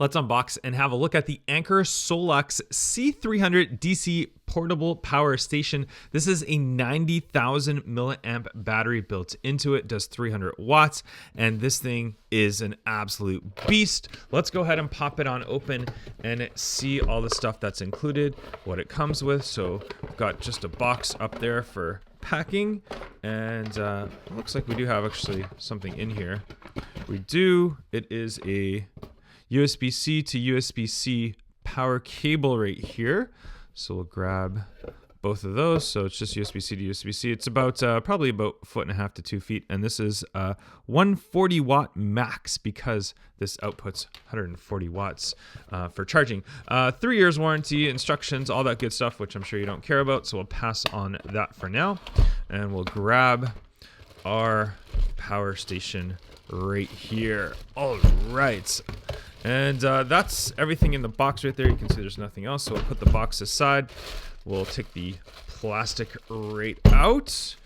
Let's unbox and have a look at the Anker SOLIX C300 DC portable power station. This is a 90,000 milliamp battery built into it, does 300 watts, and this thing is an absolute beast. Let's go ahead and pop it on open and see all the stuff that's included, what it comes with. So we've got just a box up there for packing, and it looks like we do have actually something in here. We do. It is a USB-C to USB-C power cable right here. So we'll grab both of those. So it's just USB-C to USB-C. It's about probably about 1.5 to 2 feet. And this is 140 watt max because this outputs 140 watts for charging. 3 years warranty, instructions, all that good stuff, which I'm sure you don't care about. So we'll pass on that for now. And we'll grab our power station right here. All right. And that's everything in the box right there. You can see there's nothing else. So we'll put the box aside. We'll take the plastic right out.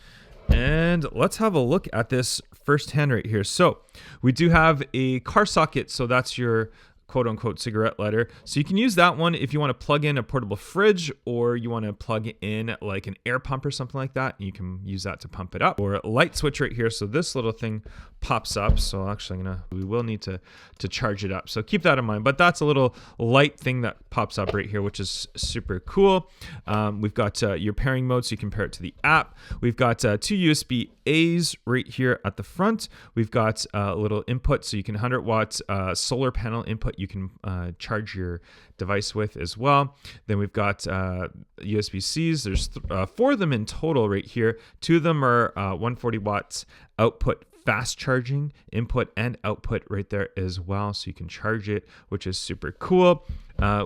And let's have a look at this firsthand right here. So we do have a car socket. So that's your quote unquote cigarette lighter. So you can use that one if you want to plug in a portable fridge, or you want to plug in like an air pump or something like that. You can use that to pump it up, or a light switch right here. So this little thing pops up. So actually we will need to charge it up. So keep that in mind, but that's a little light thing that pops up right here, which is super cool. We've got your pairing mode, so you can pair it to the app. We've got 2 USB-A's right here at the front. We've got a little input, so you can 100 watts solar panel input you can charge your device with as well. Then we've got USB-C's. There's 4 of them in total right here. 2 of them are 140 watts output fast charging input and output right there as well, so you can charge it, which is super cool.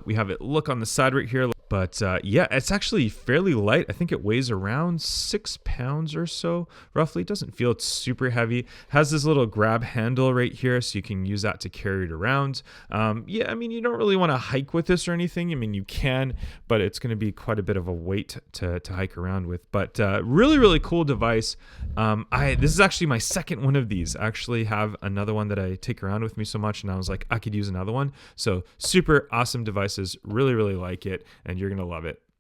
We have it look on the side right here, but yeah, it's actually fairly light. I think it weighs around 6 pounds or so roughly. It doesn't feel super heavy. Has this little grab handle right here, so you can use that to carry it around. Yeah, I mean, you don't really want to hike with this or anything. I mean, you can, but it's going to be quite a bit of a weight to hike around with. But really cool device. This is actually my second one of these. I actually have another one that I take around with me so much, and I was like, I could use another one. So super awesome devices. Really like it, and you're gonna love it.